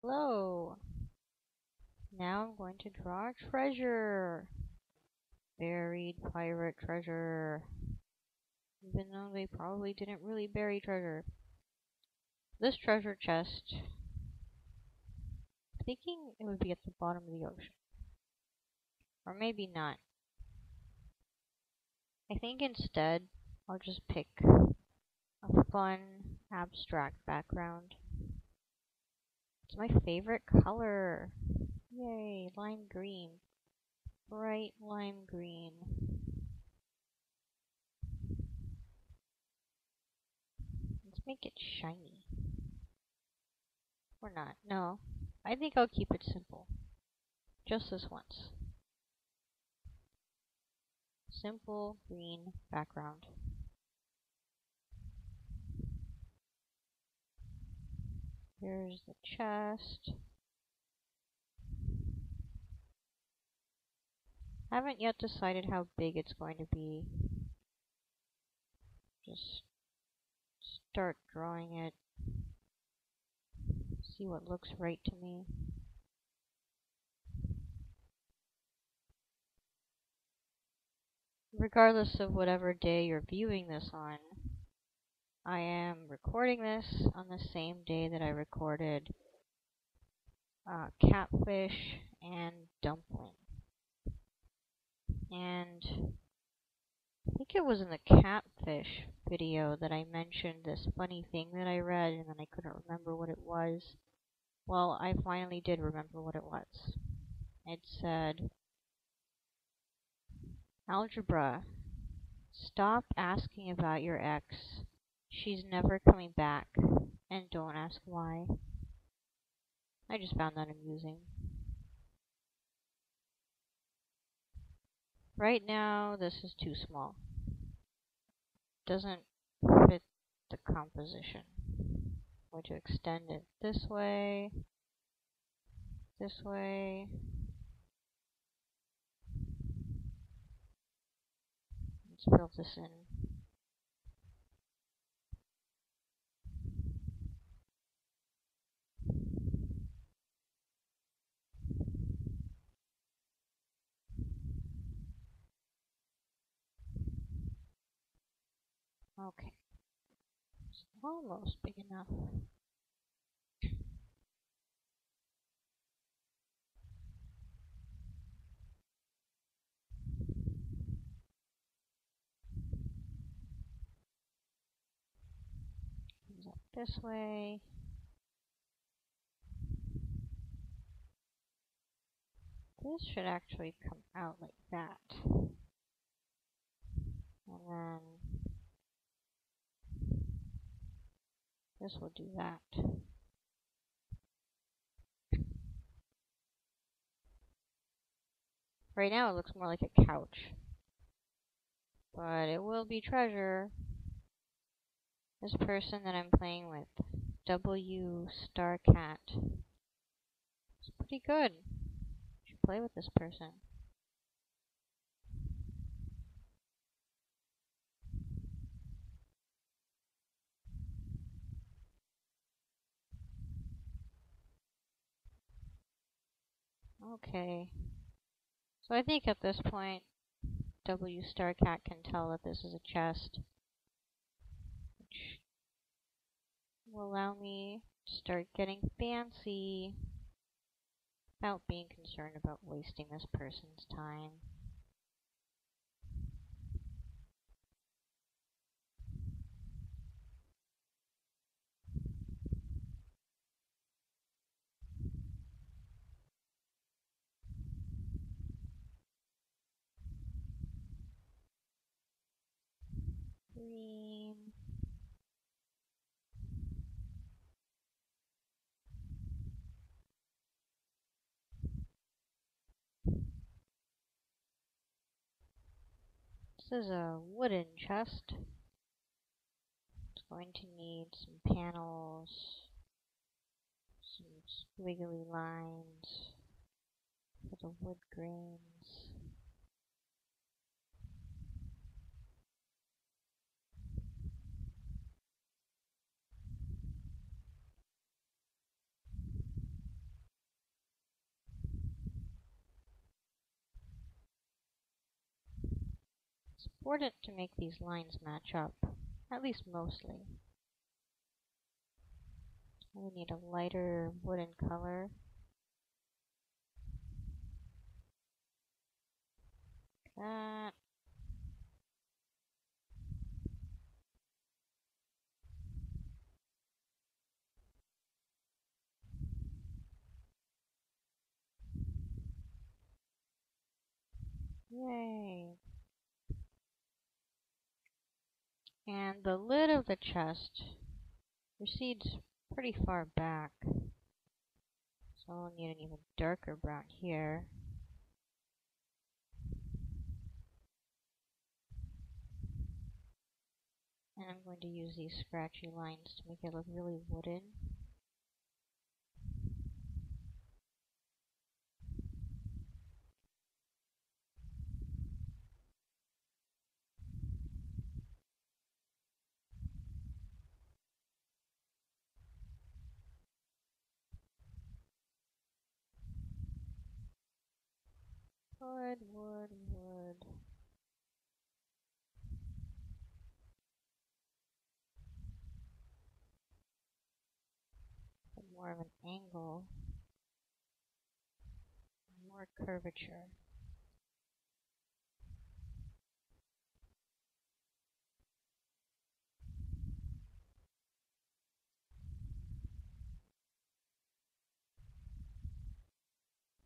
Hello! Now I'm going to draw a treasure. Buried pirate treasure. Even though they probably didn't really bury treasure. This treasure chest, I'm thinking it would be at the bottom of the ocean. Or maybe not. I think instead I'll just pick a fun, abstract background. It's my favorite color. Yay, lime green. Bright lime green. Let's make it shiny. Or not. No. I think I'll keep it simple. Just this once. Simple green background. Here's the chest. Haven't yet decided how big it's going to be. Just start drawing it. See what looks right to me. Regardless of whatever day you're viewing this on, I am recording this on the same day that I recorded catfish and dumpling. And I think it was in the catfish video that I mentioned this funny thing that I read and then I couldn't remember what it was. Well, I finally did remember what it was. It said, algebra, stop asking about your ex. She's never coming back. And don't ask why. I just found that amusing. Right now, this is too small. Doesn't fit the composition. I'm going to extend it this way. This way. Let's fill this in. Okay. It's almost big enough. Comes up this way. This should actually come out like that. And then this will do that. Right now it looks more like a couch. But it will be treasure. This person that I'm playing with, W Star Cat. It's pretty good. You should play with this person. Okay. So I think at this point, W Star Cat can tell that this is a chest, which will allow me to start getting fancy without being concerned about wasting this person's time. Green. This is a wooden chest. It's going to need some panels, some squiggly lines for the wood grains. important to make these lines match up, at least mostly. We need a lighter wooden color. That. Yay. And the lid of the chest recedes pretty far back. So I'll need an even darker brown here. And I'm going to use these scratchy lines to make it look really wooden. Wood, wood, wood. But more of an angle. More curvature.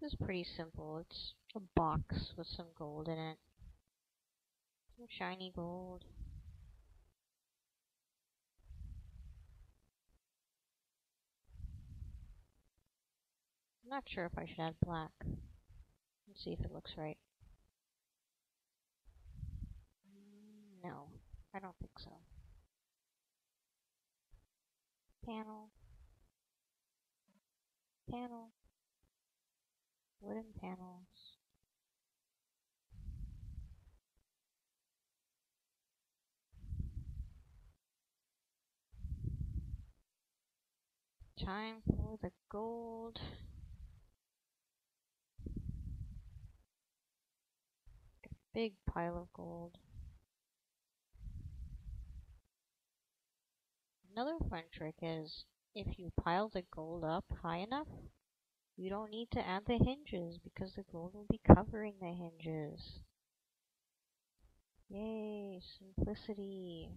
This is pretty simple. It's a box with some gold in it. Some shiny gold. I'm not sure if I should add black. Let's see if it looks right. No, I don't think so. Panel. Panel. Wooden panels. Time for the gold. Big pile of gold. Another fun trick is if you pile the gold up high enough, you don't need to add the hinges because the gold will be covering the hinges. Yay, simplicity.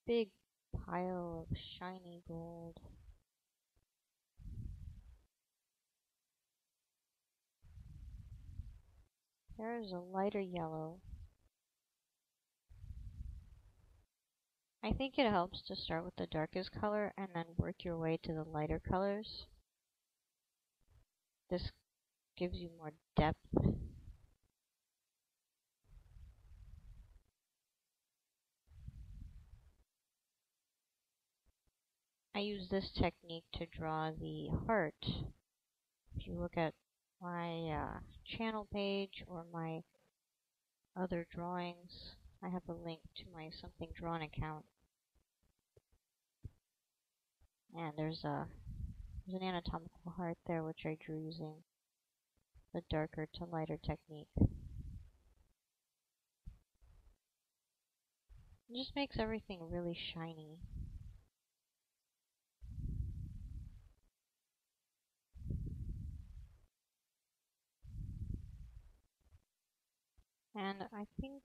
Big pile of shiny gold. There's a lighter yellow. I think it helps to start with the darkest color and then work your way to the lighter colors. This gives you more depth. I use this technique to draw the heart. If you look at my channel page or my other drawings, I have a link to my Something Drawn account. And there's an anatomical heart there which I drew using the darker to lighter technique. It just makes everything really shiny. And I think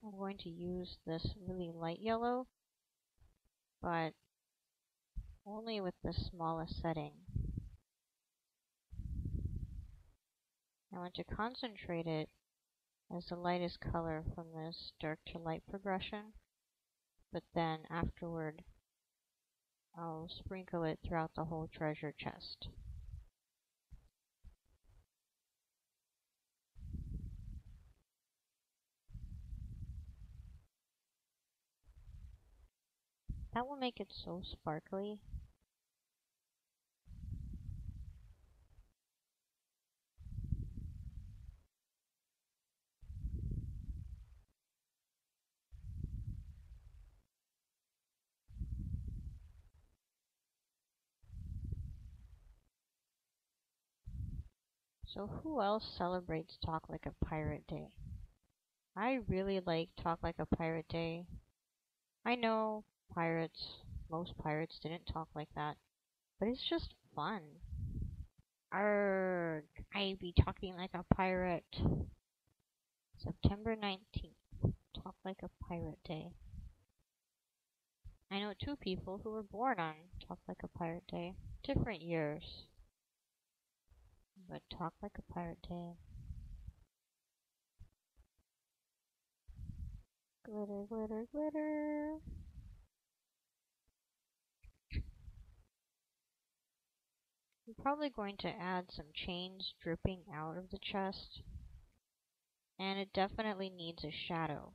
I'm going to use this really light yellow, but only with the smallest setting. I want to concentrate it as the lightest color from this dark to light progression, but then afterward I'll sprinkle it throughout the whole treasure chest. That will make it so sparkly. So who else celebrates Talk Like a Pirate Day? I really like Talk Like a Pirate Day. I know most pirates didn't talk like that, but it's just fun. Arrgh, I be talking like a pirate. September 19th, Talk Like a Pirate Day. I know 2 people who were born on Talk Like a Pirate Day. Different years, but Talk Like a Pirate Day. Glitter, glitter, glitter. I'm probably going to add some chains dripping out of the chest, and it definitely needs a shadow.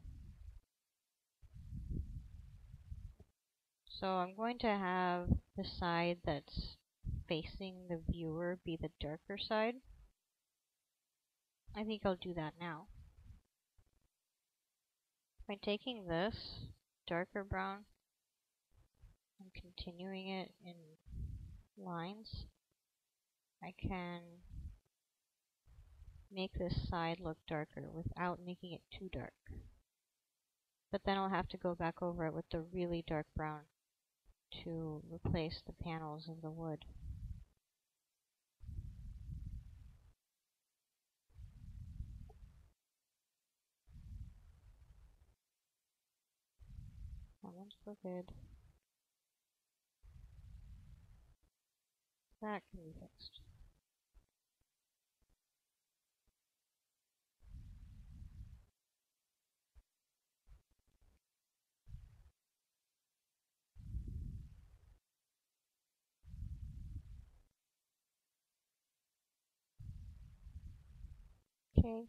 So I'm going to have the side that's facing the viewer be the darker side. I think I'll do that now. By taking this darker brown and continuing it in lines, I can make this side look darker without making it too dark. But then I'll have to go back over it with the really dark brown to replace the panels of the wood. That one's crooked. That can be fixed. Okay.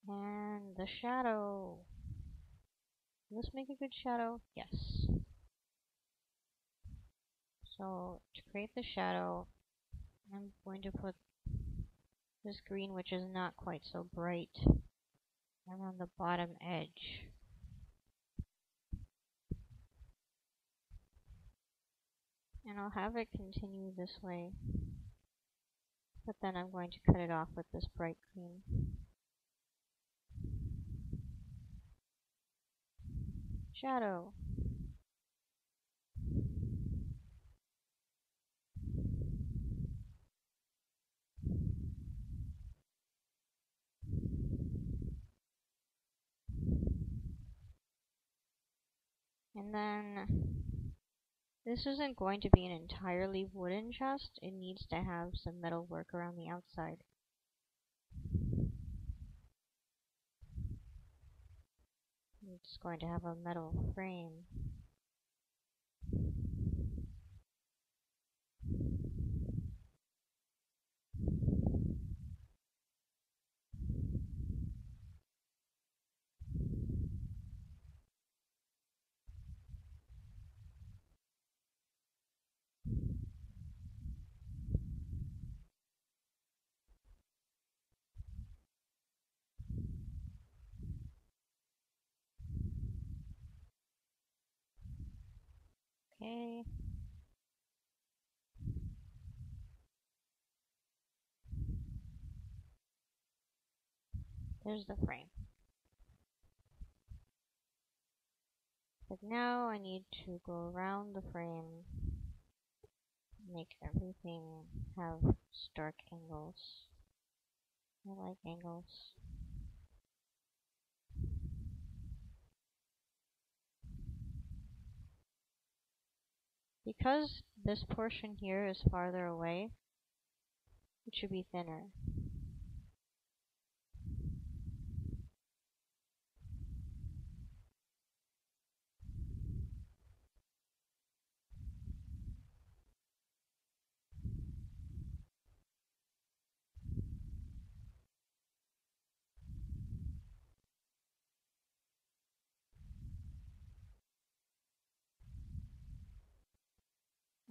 And the shadow. Will this make a good shadow? Yes. So to create the shadow, I'm going to put this green, which is not quite so bright, around the bottom edge. And I'll have it continue this way, but then I'm going to cut it off with this bright green. Shadow. And then this isn't going to be an entirely wooden chest. It needs to have some metal work around the outside. It's going to have a metal frame. Okay. There's the frame. But now I need to go around the frame, make everything have stark angles. I like angles. Because this portion here is farther away, it should be thinner.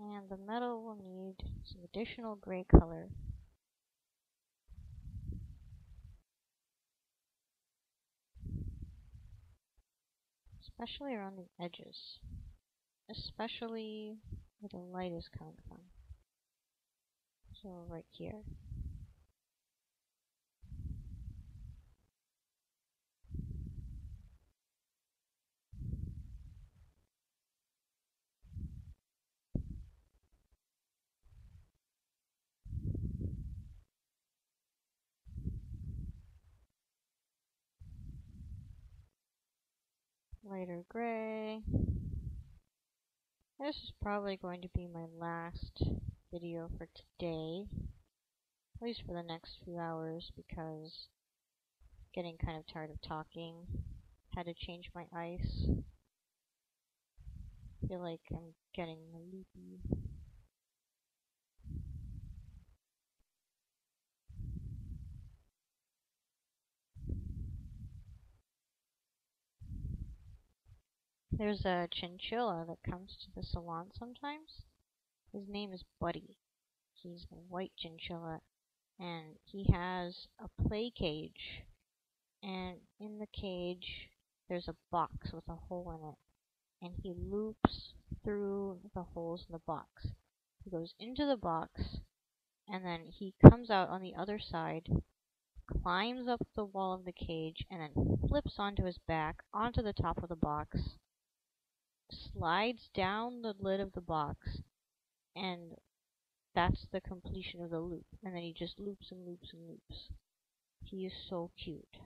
And the metal will need some additional gray color. Especially around the edges. Especially where the light is coming from. So right here. Lighter gray. This is probably going to be my last video for today, at least for the next few hours, because I'm getting kind of tired of talking. Had to change my ice. I feel like I'm getting loopy. There's a chinchilla that comes to the salon sometimes. His name is Buddy. He's a white chinchilla, and he has a play cage. And in the cage, there's a box with a hole in it. And he loops through the holes in the box. He goes into the box, and then he comes out on the other side, climbs up the wall of the cage, and then flips onto his back, onto the top of the box, slides down the lid of the box, and that's the completion of the loop. And then he just loops and loops and loops. He is so cute.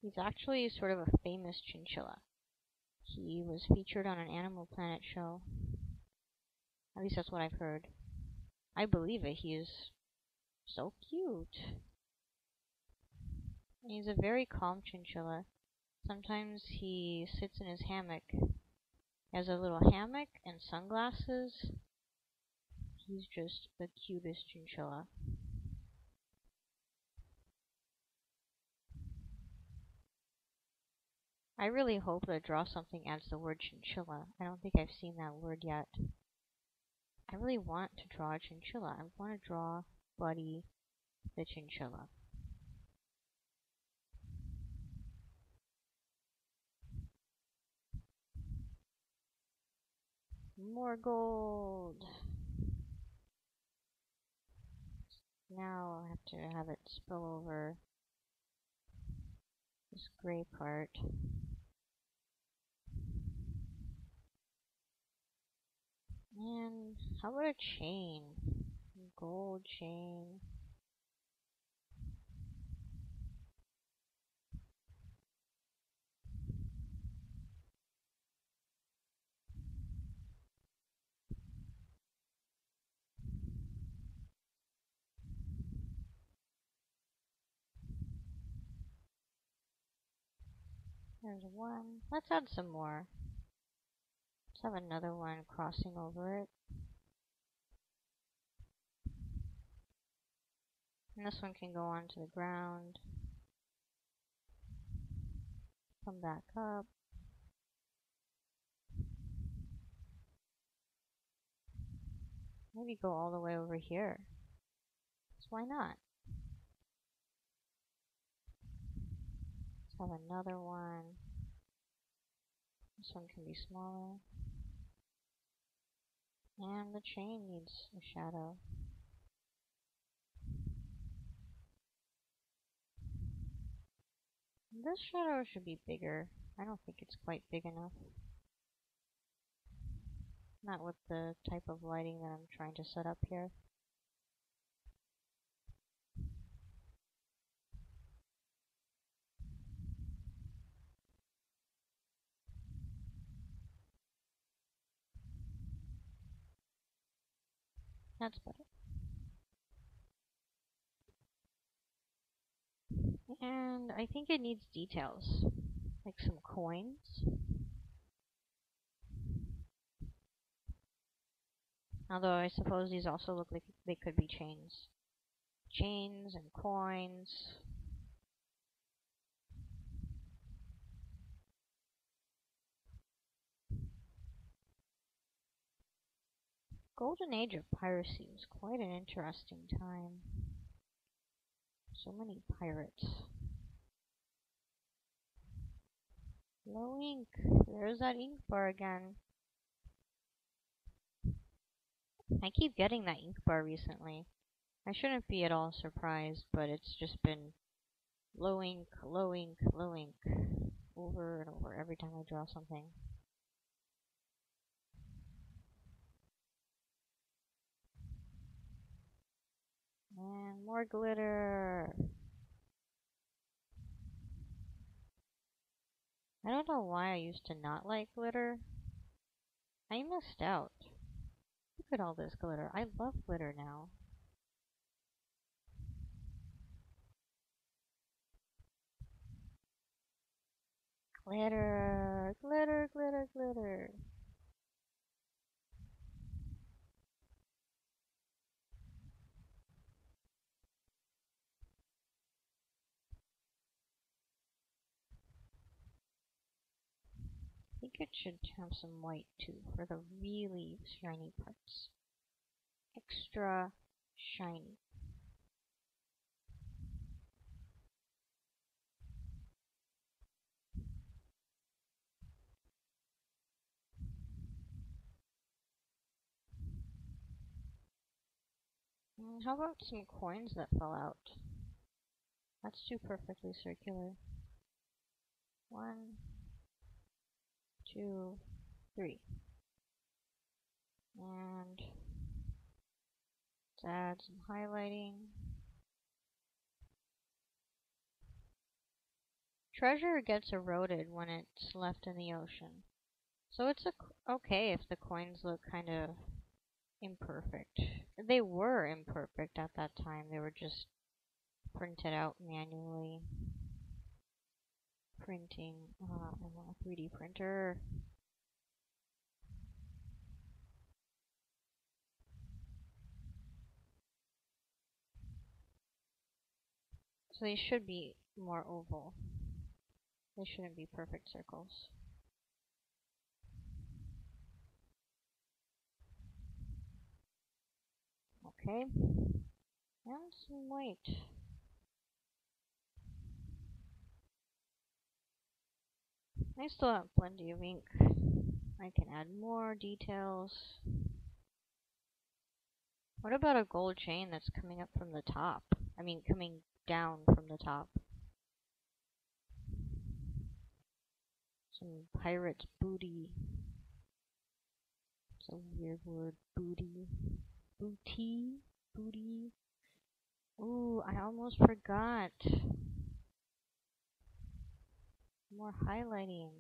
He's actually sort of a famous chinchilla. He was featured on an Animal Planet show. At least that's what I've heard. I believe it. He is so cute. And he's a very calm chinchilla. Sometimes he sits in his hammock. He has a little hammock and sunglasses. He's just the cutest chinchilla. I really hope that Draw Something adds the word chinchilla. I don't think I've seen that word yet. I really want to draw a chinchilla. I want to draw Buddy the chinchilla. More gold. Now I'll have to have it spill over this gray part. And how about a chain? A gold chain. There's one. Let's add some more. Let's have another one crossing over it. And this one can go onto the ground. Come back up. Maybe go all the way over here. So why not? Let's have another one. This one can be smaller. And the chain needs a shadow. This shadow should be bigger. I don't think it's quite big enough. Not with the type of lighting that I'm trying to set up here. That's better. And I think it needs details, like some coins. Although I suppose these also look like they could be chains. Chains and coins. Golden Age of piracy was quite an interesting time. So many pirates. Low ink. There's that ink bar again. I keep getting that ink bar recently. I shouldn't be at all surprised, but it's just been low ink, low ink, low ink, over and over every time I draw something. And more glitter. I don't know why I used to not like glitter. I missed out. Look at all this glitter. I love glitter now. Glitter, glitter, glitter, glitter. I think it should have some white too for the really shiny parts. Extra shiny. How about some coins that fell out? That's too perfectly circular. 1, 2, 3. And let's add some highlighting. Treasure gets eroded when it's left in the ocean. So it's okay if the coins look kind of imperfect. They were imperfect at that time. They were just printed out manually. Printing on a 3D printer. So they should be more oval. They shouldn't be perfect circles. Okay. And some white. I still have plenty of ink. I can add more details. What about a gold chain that's coming up from the top? I mean, coming down from the top. Some pirate's booty. It's a weird word. Booty. Booty? Booty? Ooh, I almost forgot. More highlighting.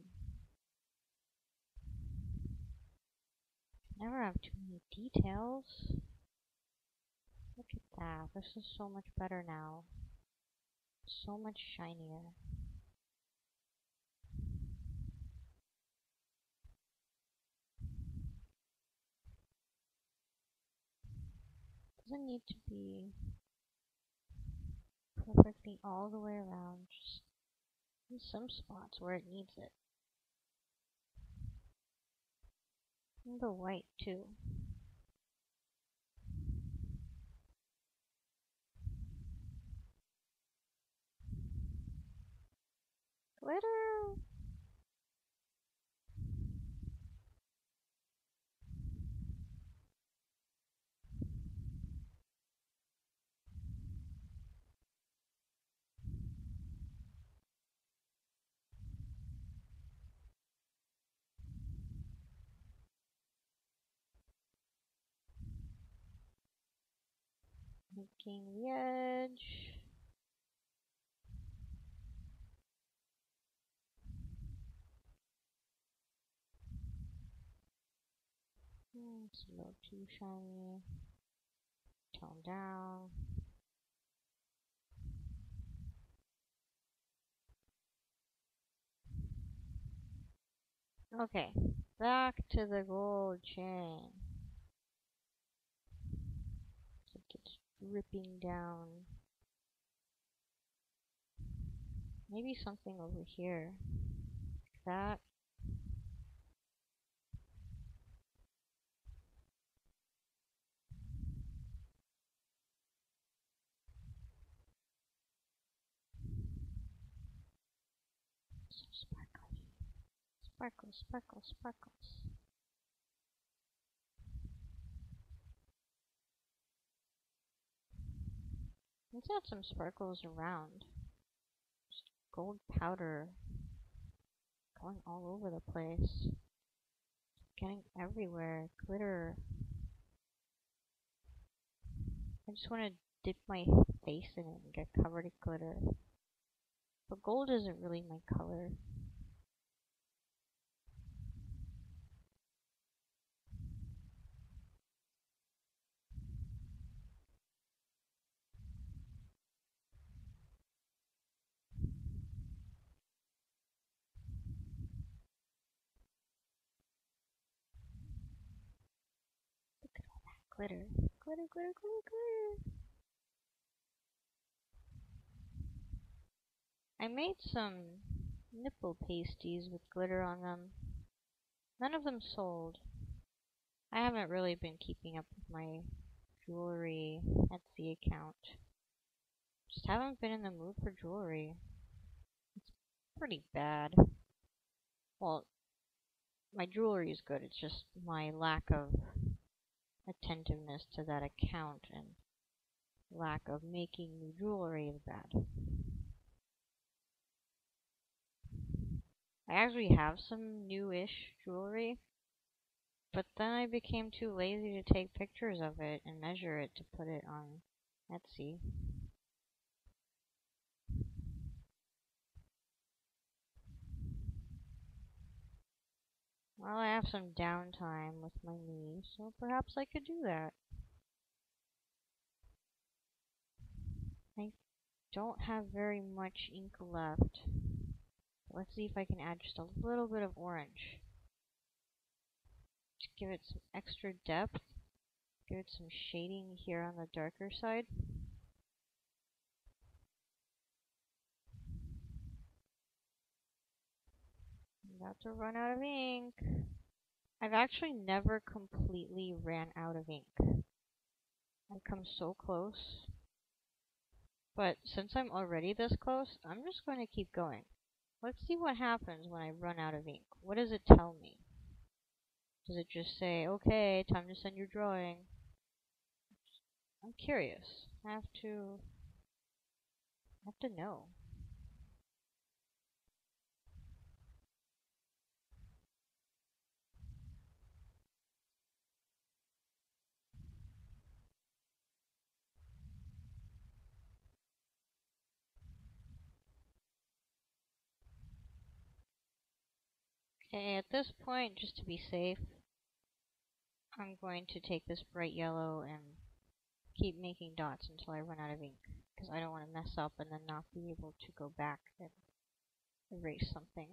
Never have too many details. Look at that. This is so much better now. So much shinier. Doesn't need to be perfectly all the way around. Just in some spots where it needs it. And the white too. Glitter! Making the edge. It's a little too shiny. Tone down. Okay, back to the gold chain. So it gets dripping down. Maybe something over here. Like that. So sparkly. Sparkles, sparkles, sparkles. Let's add some sparkles around. Just gold powder going all over the place. Getting everywhere. Glitter. I just want to dip my face in it and get covered in glitter. But gold isn't really my color. Look at all that glitter. Glitter, glitter, glitter, glitter. I made some nipple pasties with glitter on them. None of them sold. I haven't really been keeping up with my jewelry Etsy account. Just haven't been in the mood for jewelry. It's pretty bad. Well, my jewelry is good. It's just my lack of attentiveness to that account and lack of making new jewelry is bad. I actually have some new-ish jewelry, but then I became too lazy to take pictures of it and measure it to put it on Etsy. Well, I have some downtime with my knee, so perhaps I could do that. I don't have very much ink left. Let's see if I can add just a little bit of orange. Just give it some extra depth. Give it some shading here on the darker side. I'm about to run out of ink. I've actually never completely ran out of ink. I've come so close. But since I'm already this close, I'm just going to keep going. Let's see what happens when I run out of ink. What does it tell me? Does it just say, okay, time to send your drawing? I'm curious. I have to know. Okay, at this point, just to be safe, I'm going to take this bright yellow and keep making dots until I run out of ink, because I don't want to mess up and then not be able to go back and erase something.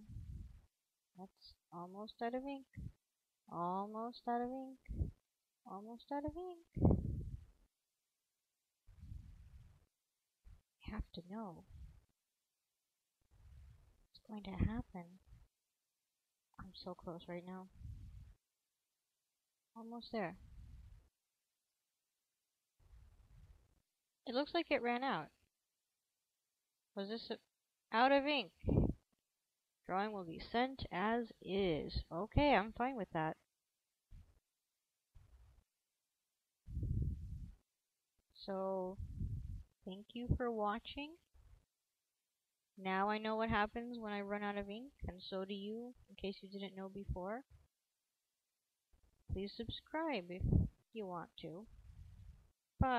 That's almost out of ink. Almost out of ink. Almost out of ink. I have to know what's going to happen. I'm so close right now. Almost there. It looks like it ran out. Was this out of ink? Drawing will be sent as is. Okay, I'm fine with that. So, thank you for watching. Now I know what happens when I run out of ink, and so do you, in case you didn't know before. Please subscribe if you want to. Bye.